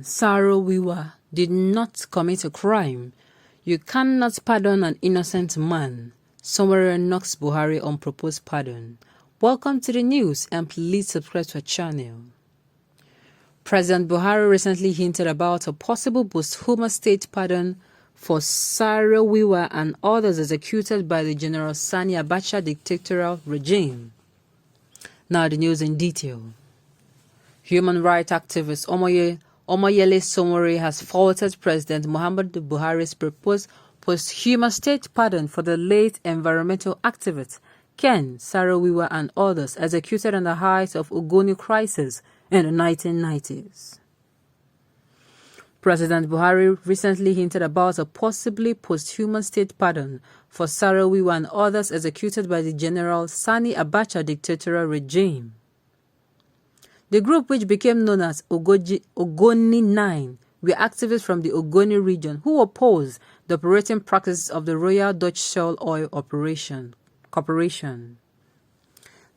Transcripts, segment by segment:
Saro-Wiwa did not commit a crime. You cannot pardon an innocent man. Sowore knocks Buhari on proposed pardon. Welcome to the news and please subscribe to our channel. President Buhari recently hinted about a possible posthumous state pardon for Saro-Wiwa and others executed by the General Sani Abacha dictatorial regime. Now the news in detail. Human rights activist Omoyele Sowore has faulted President Muhammadu Buhari's proposed posthumous state pardon for the late environmental activist KN0CKS and others executed in the height of Ogoni crisis in the 1990s. President Buhari recently hinted about a possibly posthumous state pardon for Saro-Wiwa and others executed by the General Sani Abacha dictatorial regime. The group, which became known as Ogoni 9, were activists from the Ogoni region who opposed the operating practices of the Royal Dutch Shell Oil Corporation.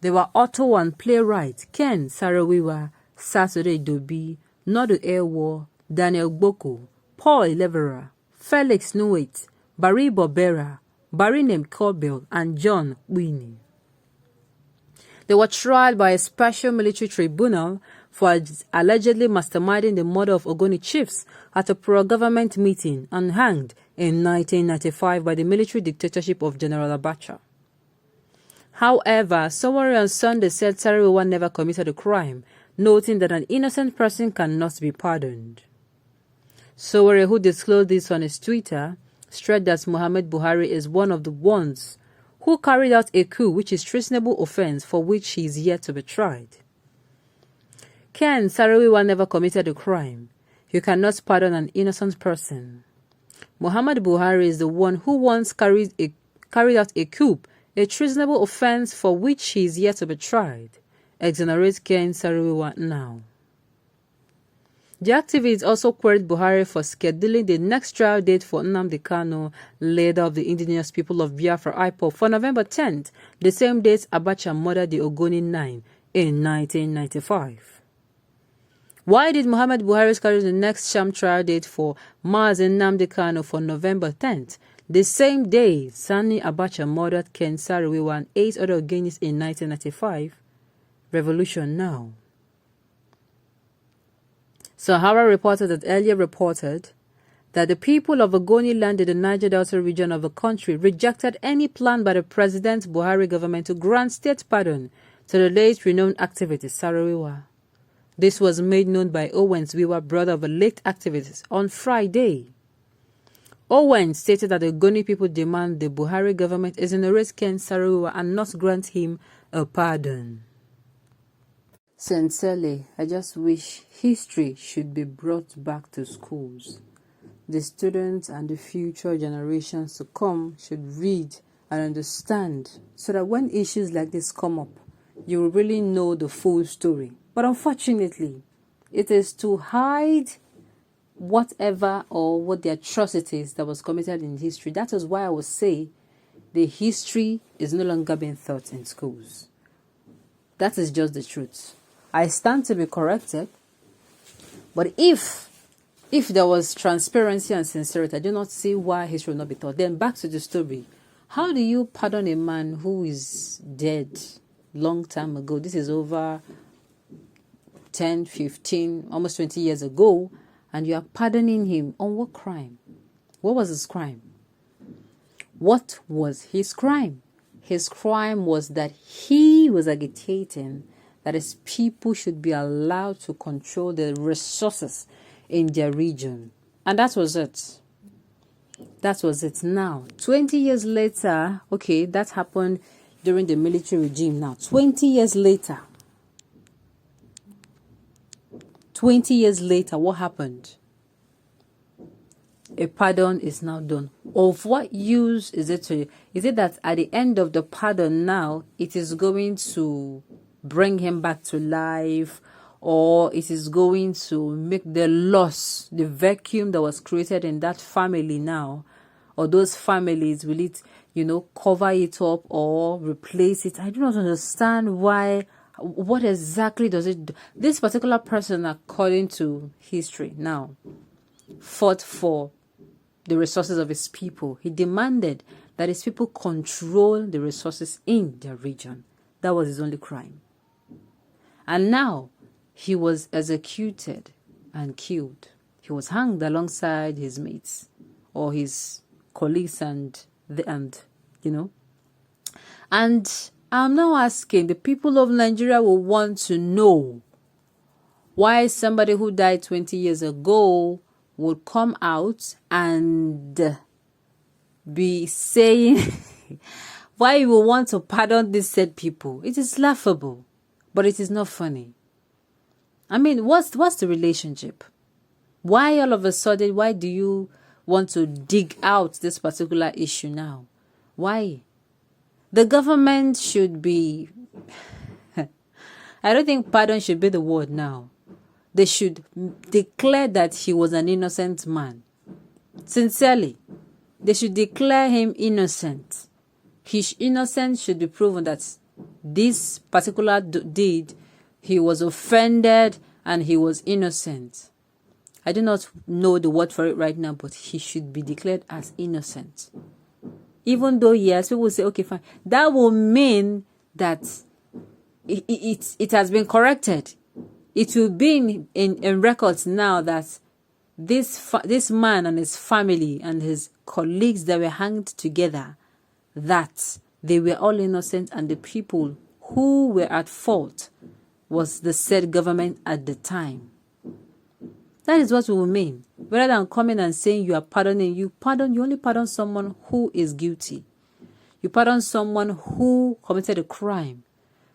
They were author and playwright KN0CKS, Saturday Dobi, Nodu Ewo, Daniel Boko, Paul Elevera, Felix Nuet, Barry Bobera, Barry Corbell, and John Winnie. They were tried by a special military tribunal for allegedly masterminding the murder of Ogoni chiefs at a pro-government meeting and hanged in 1995 by the military dictatorship of General Abacha. However, Sowore on Sunday said Saro-Wiwa never committed a crime, noting that an innocent person cannot be pardoned. Sowore, who disclosed this on his Twitter, stressed that Muhammad Buhari is one of the ones who carried out a coup, which is treasonable offense for which he is yet to be tried. KN0CKS never committed a crime. You cannot pardon an innocent person. Muhammad Buhari is the one who once carried out a coup, a treasonable offense for which he is yet to be tried. Exonerates KN0CKS now. The activist also queried Buhari for scheduling the next trial date for Nnamdi Kanu, leader of the indigenous people of Biafra IPOB, for November 10th, the same date Abacha murdered the Ogoni 9 in 1995. Why did Muhammad Buhari schedule the next sham trial date for Mazi Nnamdi Kanu for November 10th, the same day Sani Abacha murdered KN0CKS and 8 other Ogonis in 1995? Revolution now. Sahara reported that earlier reported that the people of Ogoni land in the Niger Delta region of the country rejected any plan by the President Buhari government to grant state pardon to the late renowned activist Saro-Wiwa. This was made known by Owens Wiwa, brother of the late activist, on Friday. Owens stated that the Ogoni people demand the Buhari government exonerate KN0CKS and not grant him a pardon. Sincerely, I just wish history should be brought back to schools. The students and the future generations to come should read and understand so that when issues like this come up, you will really know the full story. But unfortunately, it is to hide whatever or what the atrocities that was committed in history. That is why I would say the history is no longer being taught in schools. That is just the truth. I stand to be corrected, but if there was transparency and sincerity, I do not see why history will not be taught. Then back to the story. How do you pardon a man who is dead long time ago? This is over 10, 15, almost 20 years ago, and you are pardoning him on what crime? What was his crime? What was his crime? His crime was that he was agitating that his people should be allowed to control the resources in their region. And that was it. That was it. Now, 20 years later, okay, that happened during the military regime. Now, 20 years later, what happened? A pardon is now done. Of what use is it to you? Is it that at the end of the pardon now, it is going to bring him back to life, or it is going to make the loss, the vacuum that was created in that family now, or those families, will it, cover it up or replace it? I do not understand why What exactly does it do? This particular person, according to history now, fought for the resources of his people. He demanded that his people control the resources in their region. That was his only crime. And now he was executed and killed. He was hanged alongside his mates or his colleagues and you know. And I'm now asking, the people of Nigeria will want to know why somebody who died 20 years ago will come out and be saying why you will want to pardon these said people. It is laughable, but it is not funny. I mean, what's the relationship? Why all of a sudden, why do you want to dig out this particular issue now? Why? The government should be... I don't think pardon should be the word now. They should declare that he was an innocent man. Sincerely. They should declare him innocent. His innocence should be proven that this particular deed, he was offended and he was innocent. I do not know the word for it right now, but he should be declared as innocent. Even though, yes, people will say, okay, fine. That will mean that it has been corrected. It will be in records now that this man and his family and his colleagues that were hanged together, that they were all innocent, and the people who were at fault was the said government at the time. That is what it will mean. Rather than coming and saying you are pardoning, you only pardon someone who is guilty. You pardon someone who committed a crime.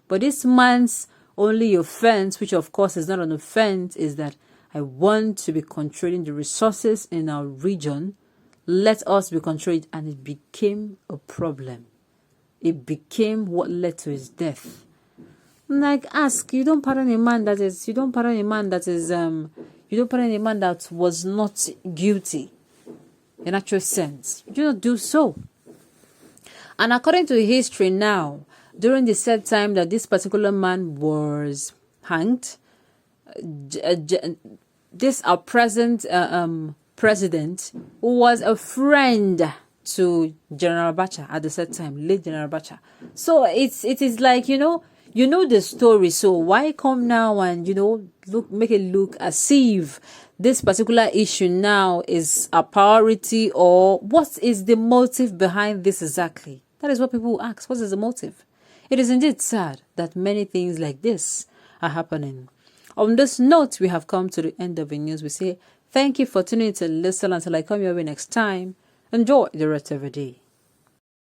But this man's only offense, which of course is not an offense, is that I want to be controlling the resources in our region. Let us be controlled. And it became a problem. It became what led to his death. Like, ask, you don't pardon a man that was not guilty in actual sense. You do not do so. And according to history now, during the said time that this particular man was hanged, this our present president, who was a friend to General Abacha at the said time, late General Abacha. So it is like, you know the story. So why come now and make it look as if this particular issue now is a priority, or what is the motive behind this exactly? That is what people ask. What is the motive? It is indeed sad that many things like this are happening. On this note, we have come to the end of the news. We say thank you for tuning in to listen until I come your way next time. Enjoy the rest of the day.